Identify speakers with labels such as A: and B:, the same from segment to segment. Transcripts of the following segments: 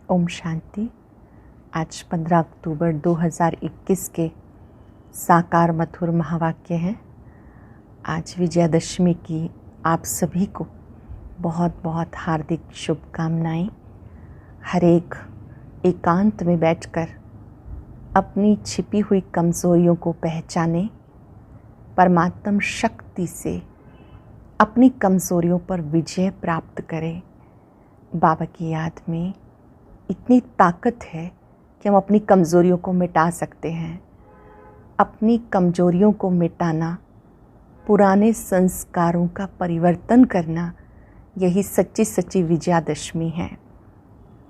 A: ओम शांति। आज 15 अक्टूबर 2021 के साकार मधुर महावाक्य हैं। आज विजयादशमी की आप सभी को बहुत बहुत हार्दिक शुभकामनाएं। हर एक एकांत में बैठकर अपनी छिपी हुई कमज़ोरियों को पहचाने, परमात्म शक्ति से अपनी कमज़ोरियों पर विजय प्राप्त करें। बाबा की याद में इतनी ताकत है कि हम अपनी कमज़ोरियों को मिटा सकते हैं। अपनी कमज़ोरियों को मिटाना, पुराने संस्कारों का परिवर्तन करना, यही सच्ची सच्ची विजयादशमी है।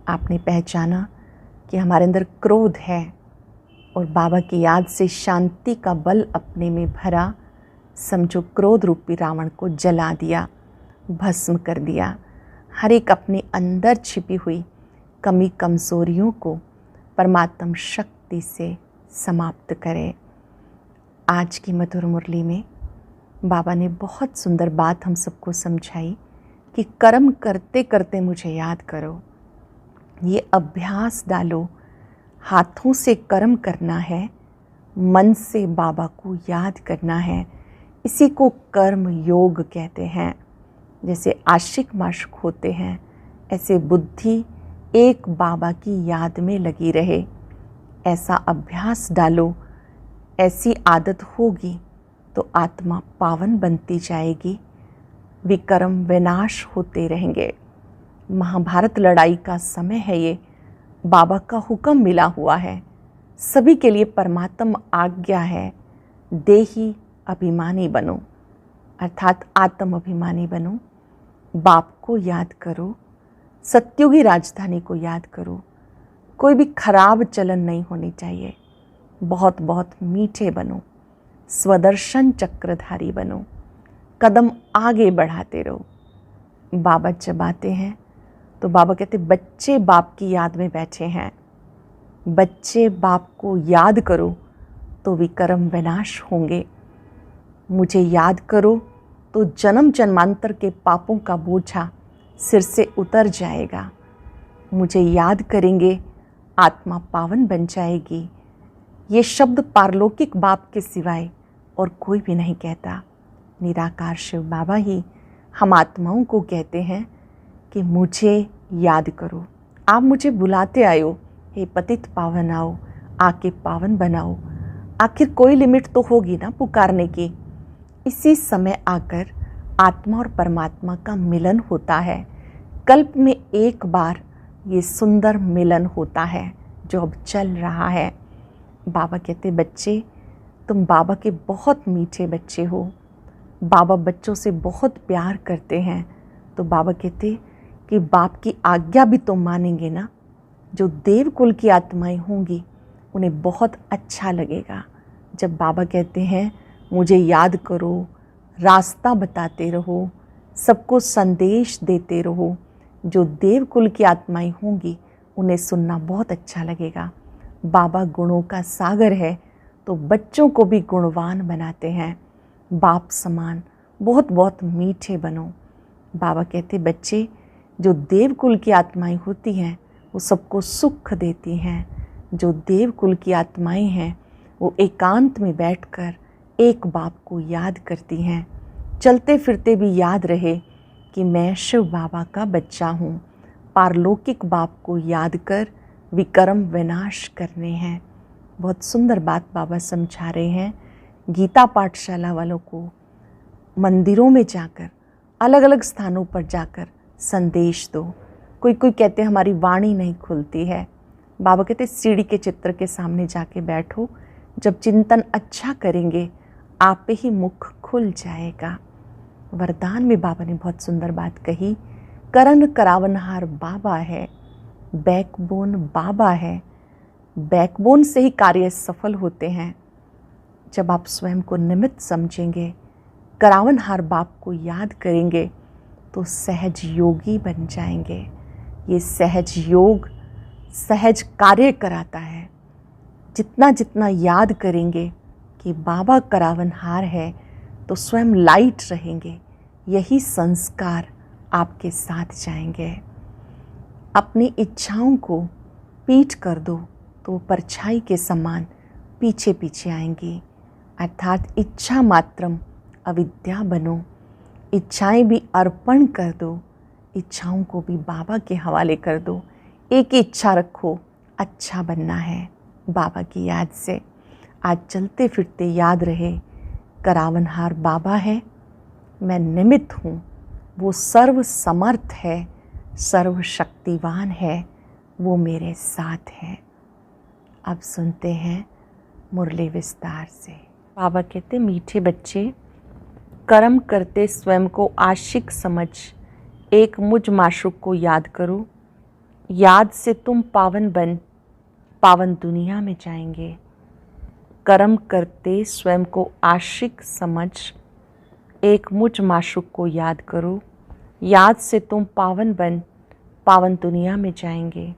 A: आपने पहचाना कि हमारे अंदर क्रोध है और बाबा की याद से शांति का बल अपने में भरा। समझो क्रोध रूपी रावण को जला दिया, भस्म कर दिया। हर एक अपने अंदर छिपी हुई कमी कमज़ोरियों को परमात्म शक्ति से समाप्त करें। आज की मधुर मुरली में बाबा ने बहुत सुंदर बात हम सबको समझाई कि कर्म करते करते मुझे याद करो। ये अभ्यास डालो, हाथों से कर्म करना है, मन से बाबा को याद करना है। इसी को कर्म योग कहते हैं। जैसे आशिक माशुक होते हैं, ऐसे बुद्धि एक बाबा की याद में लगी रहे। ऐसा अभ्यास डालो, ऐसी आदत होगी तो आत्मा पावन बनती जाएगी, विकर्म विनाश होते रहेंगे। महाभारत लड़ाई का समय है ये, बाबा का हुक्म मिला हुआ है, सभी के लिए परमात्म आज्ञा है। देही अभिमानी बनो, अर्थात आत्म अभिमानी बनो। बाप को याद करो, सत्युगी राजधानी को याद करो। कोई भी खराब चलन नहीं होनी चाहिए। बहुत बहुत मीठे बनो, स्वदर्शन चक्रधारी बनो, कदम आगे बढ़ाते रहो। बाबा जब आते हैं तो बाबा कहते बच्चे बाप की याद में बैठे हैं। बच्चे बाप को याद करो तो विकर्म विनाश होंगे। मुझे याद करो तो जन्म जन्मांतर के पापों का बोझा सिर से उतर जाएगा। मुझे याद करेंगे, आत्मा पावन बन जाएगी। ये शब्द पारलौकिक बाप के सिवाय और कोई भी नहीं कहता। निराकार शिव बाबा ही हम आत्माओं को कहते हैं कि मुझे याद करो। आप मुझे बुलाते आयो, हे पतित पावन आओ, आके पावन बनाओ। आखिर कोई लिमिट तो होगी ना पुकारने की। इसी समय आकर आत्मा और परमात्मा का मिलन होता है। कल्प में एक बार ये सुंदर मिलन होता है जो अब चल रहा है। बाबा कहते बच्चे तुम बाबा के बहुत मीठे बच्चे हो। बाबा बच्चों से बहुत प्यार करते हैं। तो बाबा कहते कि बाप की आज्ञा भी तुम मानेंगे ना। जो देव कुल की आत्माएं होंगी उन्हें बहुत अच्छा लगेगा जब बाबा कहते हैं मुझे याद करो, रास्ता बताते रहो, सबको संदेश देते रहो। जो देव कुल की आत्माएं होंगी उन्हें सुनना बहुत अच्छा लगेगा। बाबा गुणों का सागर है तो बच्चों को भी गुणवान बनाते हैं। बाप समान बहुत बहुत मीठे बनो। बाबा कहते बच्चे जो देव कुल की आत्माएं होती हैं वो सबको सुख देती हैं। जो देव कुल की आत्माएं हैं वो एकांत में बैठकर एक बाप को याद करती हैं। चलते फिरते भी याद रहे कि मैं शिव बाबा का बच्चा हूँ। पारलौकिक बाप को याद कर विकर्म विनाश करने हैं। बहुत सुंदर बात बाबा समझा रहे हैं। गीता पाठशाला वालों को मंदिरों में जाकर, अलग अलग स्थानों पर जाकर संदेश दो। कोई कोई कहते हैं हमारी वाणी नहीं खुलती है। बाबा कहते सीढ़ी के चित्र के सामने जाके बैठो। जब चिंतन अच्छा करेंगे आप पे ही मुख खुल जाएगा। वरदान में बाबा ने बहुत सुंदर बात कही। करण करावनहार बाबा है, बैकबोन बाबा है। बैकबोन से ही कार्य सफल होते हैं। जब आप स्वयं को निमित्त समझेंगे, करावनहार बाप को याद करेंगे तो सहज योगी बन जाएंगे। ये सहज योग सहज कार्य कराता है। जितना जितना याद करेंगे कि बाबा करावनहार है तो स्वयं लाइट रहेंगे। यही संस्कार आपके साथ जाएंगे। अपनी इच्छाओं को पीठ कर दो तो वो परछाई के समान पीछे पीछे आएंगी। अर्थात इच्छा मात्रम अविद्या बनो। इच्छाएं भी अर्पण कर दो, इच्छाओं को भी बाबा के हवाले कर दो। एक इच्छा रखो, अच्छा बनना है बाबा की याद से। आज चलते फिरते याद रहे करावनहार बाबा है, मैं निमित्त हूँ, वो सर्व समर्थ है, सर्वशक्तिवान है, वो मेरे साथ है। अब सुनते हैं मुरली विस्तार से। बाबा कहते, मीठे बच्चे, कर्म करते स्वयं को आशिक समझ एक मुझ माशूक को याद करो। याद से तुम पावन बन पावन दुनिया में जाएंगे। कर्म करते स्वयं को आशिक समझ एक मुझ माशूक को याद करो। याद से तुम पावन बन पावन दुनिया में जाएंगे।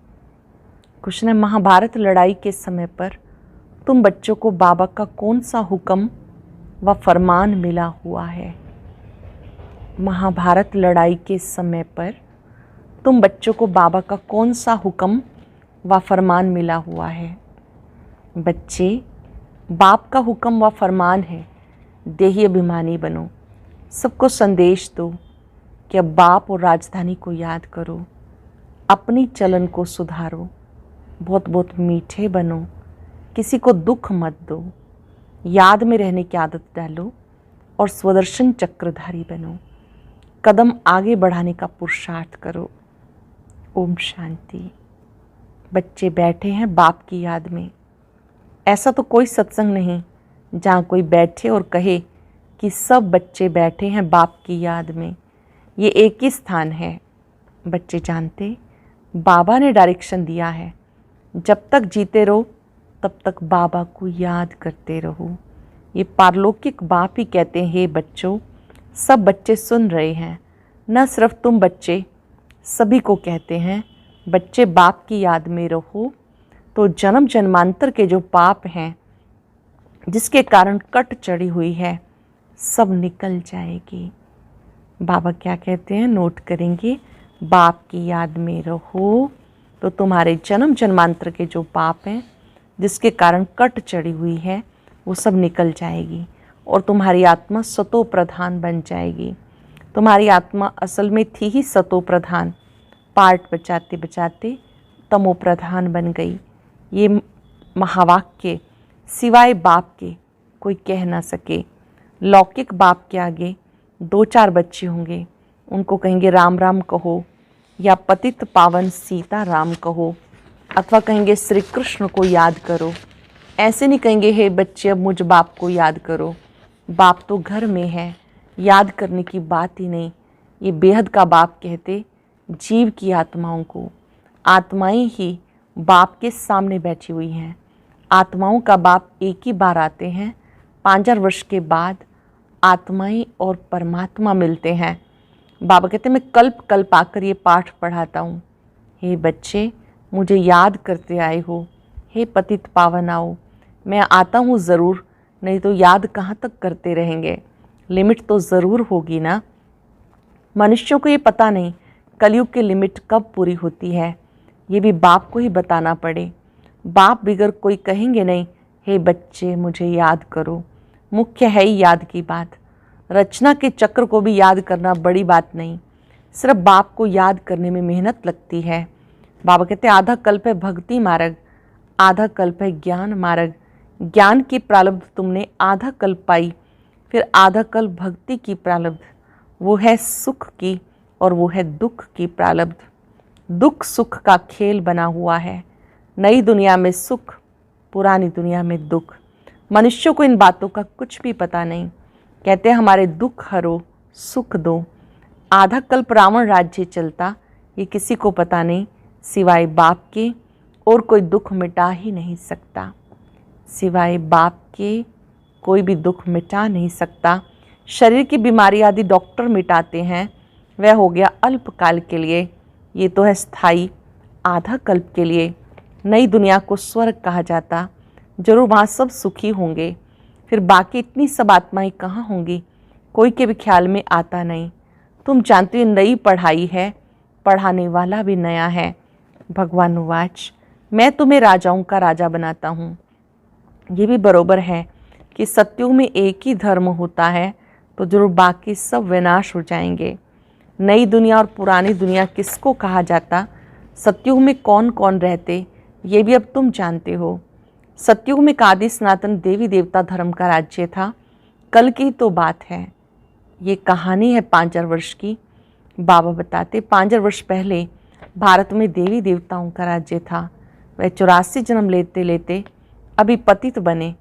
A: कृष्ण, महाभारत लड़ाई के समय पर तुम बच्चों को बाबा का कौन सा हुक्म व फरमान मिला हुआ है? महाभारत लड़ाई के समय पर तुम बच्चों को बाबा का कौन सा हुक्म व फरमान मिला हुआ है? बच्चे, बाप का हुक्म व फरमान है, देही अभिमानी बनो। सबको संदेश दो कि अब बाप और राजधानी को याद करो, अपनी चलन को सुधारो, बहुत बहुत मीठे बनो, किसी को दुख मत दो, याद में रहने की आदत डालो और स्वदर्शन चक्रधारी बनो। कदम आगे बढ़ाने का पुरुषार्थ करो। ओम शांति। बच्चे बैठे हैं बाप की याद में। ऐसा तो कोई सत्संग नहीं जहाँ कोई बैठे और कहे कि सब बच्चे बैठे हैं बाप की याद में। ये एक ही स्थान है। बच्चे जानते, बाबा ने डायरेक्शन दिया है, जब तक जीते रहो तब तक बाबा को याद करते रहो। ये पारलौकिक बाप ही कहते हैं, हे बच्चों, सब बच्चे सुन रहे हैं, न सिर्फ तुम बच्चे, सभी को कहते हैं, बच्चे बाप की याद में रहो तो जन्म जन्मांतर के जो पाप हैं जिसके कारण कट चढ़ी हुई है, सब निकल जाएगी। बाबा क्या कहते हैं, नोट करेंगे, बाप की याद में रहो तो तुम्हारे जन्म जन्मांतर के जो पाप हैं जिसके कारण कट चढ़ी हुई है वो सब निकल जाएगी और तुम्हारी आत्मा सतो प्रधान बन जाएगी। तुम्हारी आत्मा असल में थी ही सतो प्रधान, पार्ट बचाते बचाते तमो प्रधान बन गई। ये महावाक्य सिवाय बाप के कोई कह ना सके। लौकिक बाप के आगे दो चार बच्चे होंगे, उनको कहेंगे राम राम कहो या पतित पावन सीता राम कहो, अथवा कहेंगे श्री कृष्ण को याद करो। ऐसे नहीं कहेंगे, हे बच्चे अब मुझ बाप को याद करो। बाप तो घर में है, याद करने की बात ही नहीं। ये बेहद का बाप कहते जीव की आत्माओं को। आत्माएं ही बाप के सामने बैठी हुई हैं। आत्माओं का बाप एक ही बार आते हैं, 5000 वर्ष के बाद आत्माएं और परमात्मा मिलते हैं। बाबा कहते मैं कल्प कल्प आकर ये पाठ पढ़ाता हूँ। हे बच्चे, मुझे याद करते आए हो, हे पतित पावन आओ। मैं आता हूँ ज़रूर, नहीं तो याद कहाँ तक करते रहेंगे, लिमिट तो ज़रूर होगी ना। मनुष्यों को ये पता नहीं कलयुग की लिमिट कब पूरी होती है, ये भी बाप को ही बताना पड़े। बाप बिगर कोई कहेंगे नहीं, हे बच्चे मुझे याद करो। मुख्य है ही याद की बात। रचना के चक्र को भी याद करना बड़ी बात नहीं, सिर्फ बाप को याद करने में मेहनत लगती है। बाबा कहते आधा कल्प है भक्ति मार्ग, आधा कल्प है ज्ञान मार्ग। ज्ञान की प्रारब्ध तुमने आधा कल्प पाई, फिर आधा कल्प भक्ति की प्रारब्ध, वो है सुख की और वो है दुख की प्रारब्ध। दुख सुख का खेल बना हुआ है। नई दुनिया में सुख, पुरानी दुनिया में दुख। मनुष्यों को इन बातों का कुछ भी पता नहीं। कहते हैं हमारे दुख हरो, सुख दो। आधा कल्प रावण राज्य चलता, ये किसी को पता नहीं सिवाय बाप के, और कोई दुख मिटा ही नहीं सकता। सिवाय बाप के कोई भी दुख मिटा नहीं सकता। शरीर की बीमारी आदि डॉक्टर मिटाते हैं, वह हो गया अल्पकाल के लिए। ये तो है स्थायी, आधा कल्प के लिए। नई दुनिया को स्वर्ग कहा जाता, जरूर वहाँ सब सुखी होंगे। फिर बाकी इतनी सब आत्माएं कहाँ होंगी, कोई के भी ख्याल में आता नहीं। तुम जानते हो नई पढ़ाई है, पढ़ाने वाला भी नया है। भगवान उवाच, मैं तुम्हें राजाओं का राजा बनाता हूँ। ये भी बरोबर है कि सत्युग में एक ही धर्म होता है तो जरूर बाकी सब विनाश हो जाएंगे। नई दुनिया और पुरानी दुनिया किसको कहा जाता, सत्युग में कौन कौन रहते, ये भी अब तुम जानते हो। सत्युग में आदि सनातन देवी देवता धर्म का राज्य था। कल की तो बात है, ये कहानी है 5000 वर्ष की। बाबा बताते 5000 वर्ष पहले भारत में देवी देवताओं का राज्य था। वह 84 जन्म लेते लेते अभी पतित बने,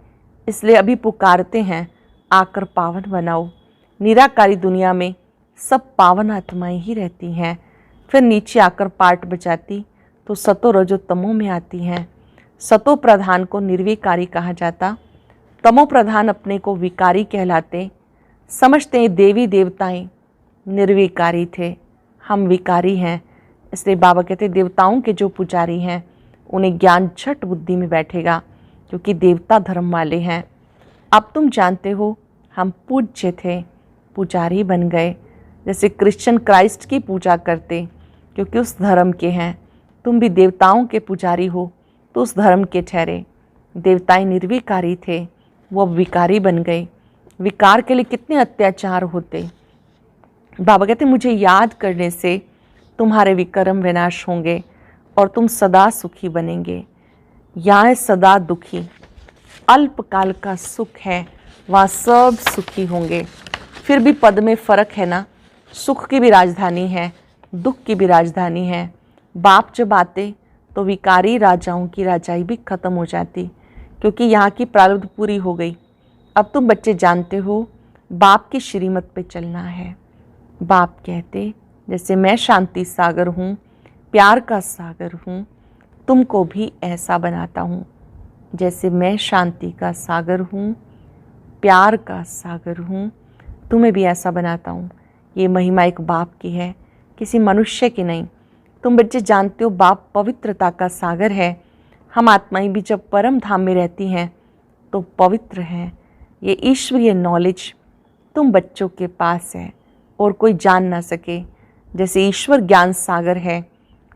A: इसलिए अभी पुकारते हैं आकर पावन बनाओ। निराकारी दुनिया में सब पावन आत्माएं ही रहती हैं, फिर नीचे आकर पाठ बजाती तो सतो रजो तमो में आती हैं। सतो प्रधान को निर्विकारी कहा जाता, तमो प्रधान अपने को विकारी कहलाते। समझते हैं देवी देवताएं निर्विकारी थे, हम विकारी हैं। इसलिए बाबा कहते देवताओं के जो पुजारी हैं उन्हें ज्ञान झट बुद्धि में बैठेगा, क्योंकि देवता धर्म वाले हैं। अब तुम जानते हो हम पूज्य थे, पुजारी बन गए। जैसे क्रिश्चियन क्राइस्ट की पूजा करते क्योंकि उस धर्म के हैं, तुम भी देवताओं के पुजारी हो तो उस धर्म के ठहरे। देवताएं निर्विकारी थे, वो अब विकारी बन गए। विकार के लिए कितने अत्याचार होते। बाबा कहते मुझे याद करने से तुम्हारे विक्रम विनाश होंगे और तुम सदा सुखी बनेंगे। यहाँ सदा दुखी, अल्पकाल का सुख है, वहाँ सब सुखी होंगे। फिर भी पद में फ़र्क है ना, सुख की भी राजधानी है, दुख की भी राजधानी है। बाप जब आते तो विकारी राजाओं की राजाई भी खत्म हो जाती, क्योंकि यहाँ की प्रारब्ध पूरी हो गई। अब तुम बच्चे जानते हो बाप की श्रीमत पे चलना है। बाप कहते जैसे मैं शांति सागर हूँ, प्यार का सागर हूँ, तुमको भी ऐसा बनाता हूँ। जैसे मैं शांति का सागर हूँ, प्यार का सागर हूँ, तुम्हें भी ऐसा बनाता हूँ। ये महिमा एक बाप की है, किसी मनुष्य की नहीं। तुम बच्चे जानते हो बाप पवित्रता का सागर है। हम आत्माएं भी जब परम धाम में रहती हैं तो पवित्र हैं। ये ईश्वरीय नॉलेज तुम बच्चों के पास है और कोई जान ना सके। जैसे ईश्वर ज्ञान सागर है,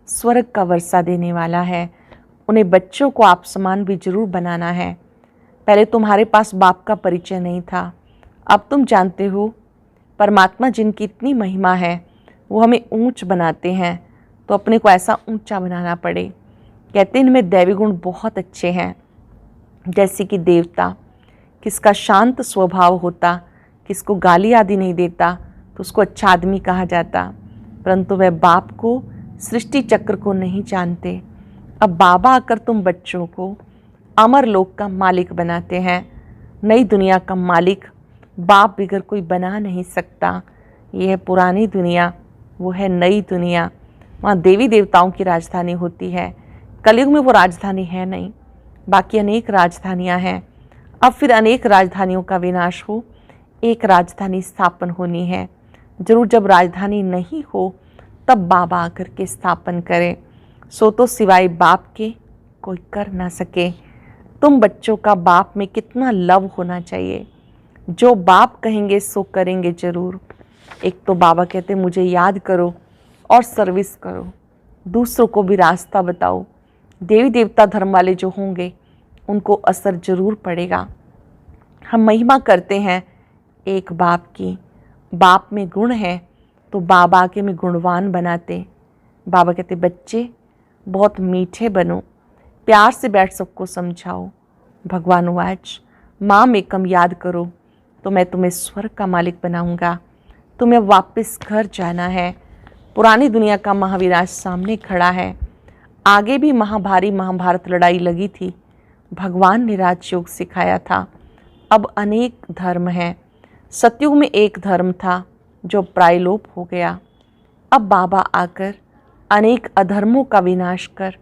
A: स्वर्ग का वर्षा देने वाला है, उन्हें बच्चों को आप समान भी जरूर बनाना है। पहले तुम्हारे पास बाप का परिचय नहीं था, अब तुम जानते हो। परमात्मा जिनकी इतनी महिमा है वो हमें ऊंच बनाते हैं, तो अपने को ऐसा ऊंचा बनाना पड़े। कहते हैं इनमें दैवी गुण बहुत अच्छे हैं। जैसे कि देवता किसका शांत स्वभाव होता, किसको गाली आदि नहीं देता, तो उसको अच्छा आदमी कहा जाता। परंतु वह बाप को, सृष्टि चक्र को नहीं जानते। अब बाबा आकर तुम बच्चों को अमर लोक का मालिक बनाते हैं। नई दुनिया का मालिक बाप बिगर कोई बना नहीं सकता। यह है पुरानी दुनिया, वो है नई दुनिया। वहाँ देवी देवताओं की राजधानी होती है। कलयुग में वो राजधानी है नहीं, बाकी अनेक राजधानियाँ हैं। अब फिर अनेक राजधानियों का विनाश हो, एक राजधानी स्थापन होनी है। जरूर जब राजधानी नहीं हो तब बाबा आकर के स्थापन करें। सो तो सिवाय बाप के कोई कर ना सके। तुम बच्चों का बाप में कितना लव होना चाहिए। जो बाप कहेंगे सो करेंगे जरूर। एक तो बाबा कहते मुझे याद करो और सर्विस करो, दूसरों को भी रास्ता बताओ। देवी देवता धर्म वाले जो होंगे उनको असर जरूर पड़ेगा। हम महिमा करते हैं एक बाप की, बाप में गुण है तो बाबा के में गुणवान बनाते। बाबा कहते बच्चे बहुत मीठे बनो, प्यार से बैठ सबको समझाओ। भगवान वाच माँ में कम याद करो तो मैं तुम्हें स्वर्ग का मालिक बनाऊंगा। तुम्हें वापस घर जाना है। पुरानी दुनिया का महाविनाश सामने खड़ा है। आगे भी महाभारी महाभारत लड़ाई लगी थी, भगवान ने राजयोग सिखाया था। अब अनेक धर्म हैं। सतयुग में एक धर्म था जो प्रायलोप हो गया। अब बाबा आकर अनेक अधर्मों का विनाश कर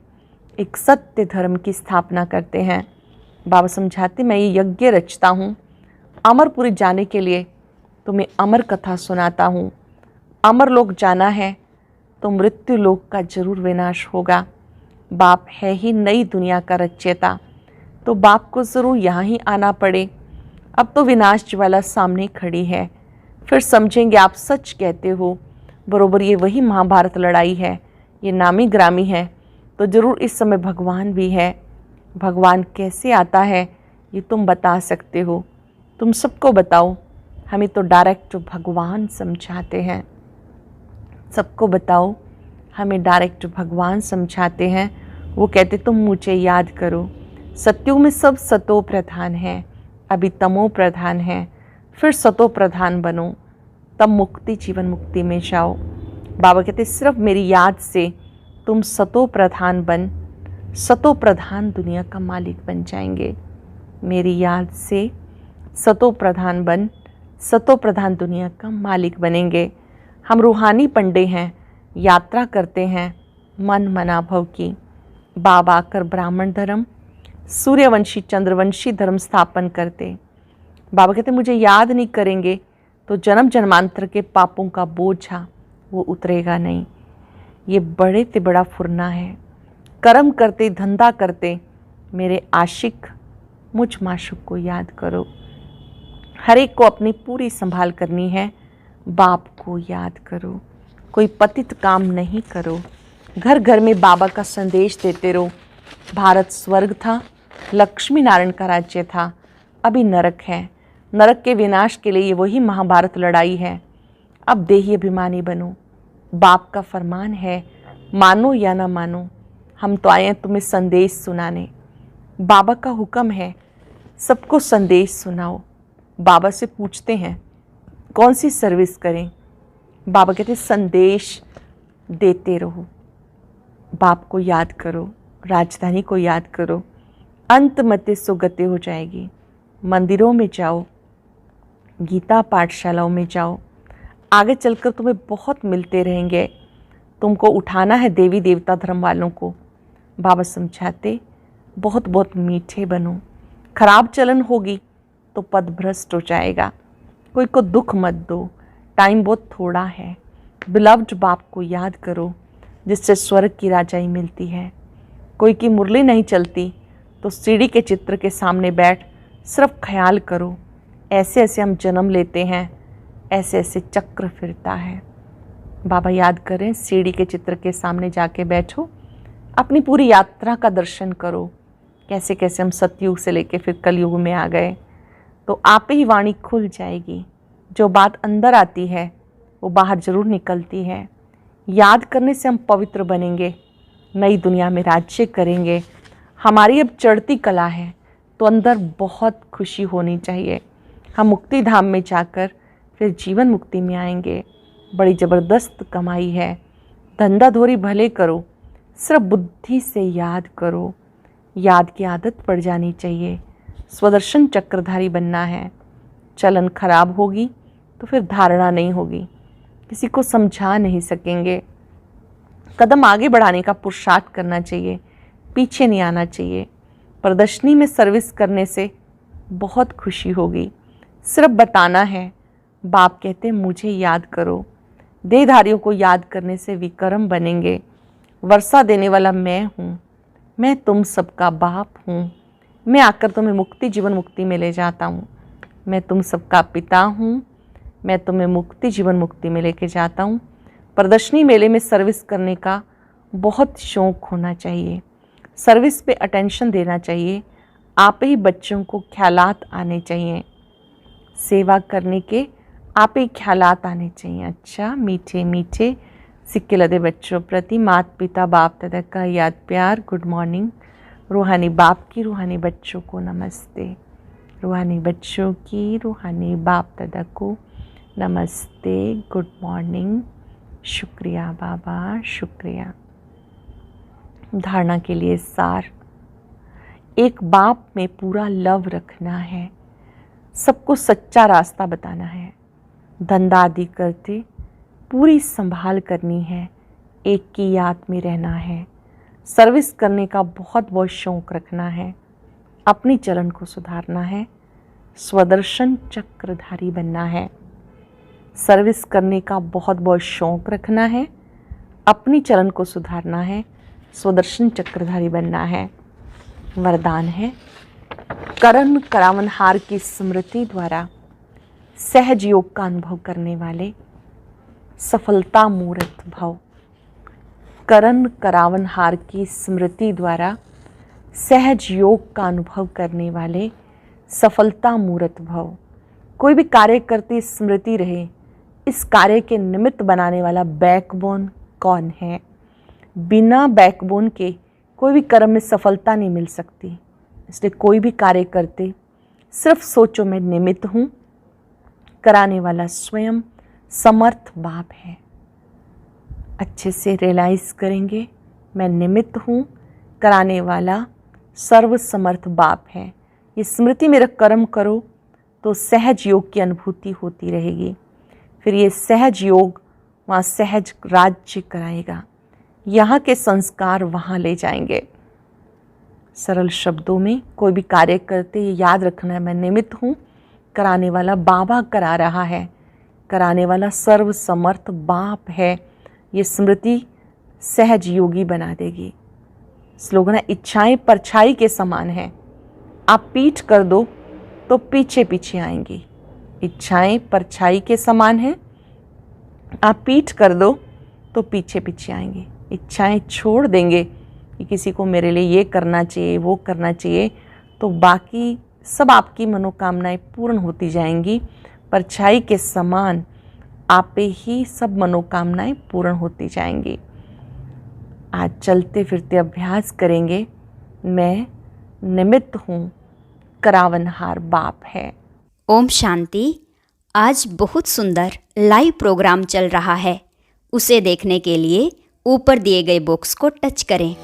A: एक सत्य धर्म की स्थापना करते हैं। बाबा समझाते मैं ये यज्ञ रचता हूँ अमरपुरी जाने के लिए, तुम्हें अमर कथा सुनाता हूँ। अमर लोक जाना है तो मृत्यु लोक का जरूर विनाश होगा। बाप है ही नई दुनिया का रचयिता, तो बाप को ज़रूर यहाँ ही आना पड़े। अब तो विनाश ज्वाला सामने खड़ी है, फिर समझेंगे आप सच कहते हो। बरोबर ये वही महाभारत लड़ाई है, ये नामी ग्रामी है, तो ज़रूर इस समय भगवान भी है। भगवान कैसे आता है ये तुम बता सकते हो, तुम सबको बताओ। हमें तो डायरेक्ट भगवान समझाते हैं, सबको बताओ। हमें डायरेक्ट भगवान समझाते हैं। वो कहते तुम मुझे याद करो। सत्युग में सब सतो प्रधान है, अभी तमो प्रधान है, फिर सतो प्रधान बनो, तब मुक्ति जीवन मुक्ति में जाओ। बाबा कहते सिर्फ मेरी याद से तुम सतो प्रधान बन, सतो प्रधान दुनिया का मालिक बन जाएंगे। मेरी याद से सतो प्रधान बन, सतो प्रधान दुनिया का मालिक बनेंगे। हम रूहानी पंडे हैं, यात्रा करते हैं मन मना भव की। बाबा आकर ब्राह्मण धर्म, सूर्यवंशी चंद्रवंशी धर्म स्थापन करते। बाबा कहते मुझे याद नहीं करेंगे तो जन्म जन्मांतर के पापों का बोझा वो उतरेगा नहीं। ये बड़े से बड़ा फुरना है। कर्म करते धंधा करते मेरे आशिक मुझ माशुक को याद करो। हर एक को अपनी पूरी संभाल करनी है। बाप को याद करो, कोई पतित काम नहीं करो। घर घर में बाबा का संदेश देते रहो। भारत स्वर्ग था, लक्ष्मी नारायण का राज्य था, अभी नरक है। नरक के विनाश के लिए ये वही महाभारत लड़ाई है। अब देही अभिमानी बनो। बाप का फरमान है, मानो या ना मानो, हम तो आए हैं तुम्हें संदेश सुनाने। बाबा का हुक्म है, सबको संदेश सुनाओ। बाबा से पूछते हैं कौन सी सर्विस करें। बाबा कहते संदेश देते रहो। बाप को याद करो, राजधानी को याद करो। अंत मते सुगते हो जाएगी। मंदिरों में जाओ, गीता पाठशालाओं में जाओ। आगे चलकर तुम्हें बहुत मिलते रहेंगे। तुमको उठाना है देवी देवता धर्म वालों को। बाबा समझाते बहुत बहुत मीठे बनो। खराब चलन होगी तो पद भ्रष्ट हो जाएगा। कोई को दुख मत दो, टाइम बहुत थोड़ा है। बिलव्ड बाप को याद करो जिससे स्वर्ग की राजाई मिलती है। कोई की मुरली नहीं चलती तो सीढ़ी के चित्र के सामने बैठ सिर्फ ख्याल करो, ऐसे ऐसे हम जन्म लेते हैं, ऐसे ऐसे चक्र फिरता है। बाबा याद करें, सीढ़ी के चित्र के सामने जाके बैठो, अपनी पूरी यात्रा का दर्शन करो। कैसे कैसे हम सतयुग से लेके फिर कलयुग में आ गए, तो आप ही वाणी खुल जाएगी। जो बात अंदर आती है वो बाहर जरूर निकलती है। याद करने से हम पवित्र बनेंगे, नई दुनिया में राज्य करेंगे। हमारी अब चढ़ती कला है तो अंदर बहुत खुशी होनी चाहिए। हम मुक्ति धाम में जाकर फिर जीवन मुक्ति में आएंगे। बड़ी ज़बरदस्त कमाई है। धंधा धोरी भले करो, सिर्फ बुद्धि से याद करो। याद की आदत पड़ जानी चाहिए। स्वदर्शन चक्रधारी बनना है। चलन खराब होगी तो फिर धारणा नहीं होगी, किसी को समझा नहीं सकेंगे। कदम आगे बढ़ाने का पुरुषार्थ करना चाहिए, पीछे नहीं आना चाहिए। प्रदर्शनी में सर्विस करने से बहुत खुशी होगी। सिर्फ बताना है। बाप कहते मुझे याद करो। देहधारियों को याद करने से विक्रम बनेंगे। वर्षा देने वाला मैं हूँ, मैं तुम सबका बाप हूँ। मैं आकर तुम्हें मुक्ति जीवन मुक्ति में ले जाता हूँ। मैं तुम सबका पिता हूँ, मैं तुम्हें मुक्ति जीवन मुक्ति में लेके जाता हूँ। प्रदर्शनी मेले में सर्विस करने का बहुत शौक़ होना चाहिए। सर्विस पे अटेंशन देना चाहिए। आप ही बच्चों को ख्यालात आने चाहिए। सेवा करने के आप ही ख्यालात आने चाहिए। अच्छा, मीठे मीठे सिक्के लदे बच्चों प्रति माता पिता बाप दादा का याद प्यार। Good morning. रूहानी बाप की रूहानी बच्चों को नमस्ते। रूहानी बच्चों की रूहानी बाप दादा को नमस्ते। Good morning. शुक्रिया बाबा, शुक्रिया। धारणा के लिए सार। एक बाप में पूरा लव रखना है। सबको सच्चा रास्ता बताना है। धंधा आदि करते पूरी संभाल करनी है। एक की याद में रहना है। सर्विस करने का बहुत बहुत शौक़ रखना है। अपनी चलन को सुधारना है। स्वदर्शन चक्रधारी बनना है। सर्विस करने का बहुत बहुत शौक़ रखना है। अपनी चलन को सुधारना है। स्वदर्शन चक्रधारी बनना है। वरदान है, करण करावनहार की स्मृति द्वारा सहज योग का अनुभव करने वाले सफलता मूर्त भव। करण करावनहार की स्मृति द्वारा सहज योग का अनुभव करने वाले सफलता मूर्त भव। कोई भी कार्य करते स्मृति रहे, इस कार्य के निमित्त बनाने वाला बैकबोन कौन है? बिना बैकबोन के कोई भी कर्म में सफलता नहीं मिल सकती। इसलिए कोई भी कार्य करते सिर्फ सोचो मैं निमित्त हूँ, कराने वाला स्वयं समर्थ बाप है। अच्छे से रियलाइज करेंगे मैं निमित्त हूँ, कराने वाला सर्वसमर्थ बाप है। ये स्मृति में रख कर्म करो तो सहज योग की अनुभूति होती रहेगी। फिर ये सहज योग वहाँ सहज राज्य कराएगा, यहाँ के संस्कार वहाँ ले जाएंगे। सरल शब्दों में कोई भी कार्य करते ये याद रखना है मैं निमित्त हूँ, कराने वाला बाबा करा रहा है, कराने वाला सर्वसमर्थ बाप है। ये स्मृति सहज योगी बना देगी। स्लोगन है इच्छाएं परछाई के समान है, आप पीठ कर दो तो पीछे पीछे आएंगी। इच्छाएं परछाई के समान है, आप पीठ कर दो तो पीछे पीछे आएंगे। इच्छाएं छोड़ देंगे कि किसी को मेरे लिए ये करना चाहिए वो करना चाहिए, तो बाकी सब आपकी मनोकामनाएं पूर्ण होती जाएंगी। परछाई के समान आप पे ही सब मनोकामनाएं पूर्ण होती जाएंगी। आज चलते फिरते अभ्यास करेंगे मैं निमित्त हूँ, करावनहार बाप है।
B: ओम शांति। आज बहुत सुंदर लाइव प्रोग्राम चल रहा है। उसे देखने के लिए ऊपर दिए गए बॉक्स को टच करें।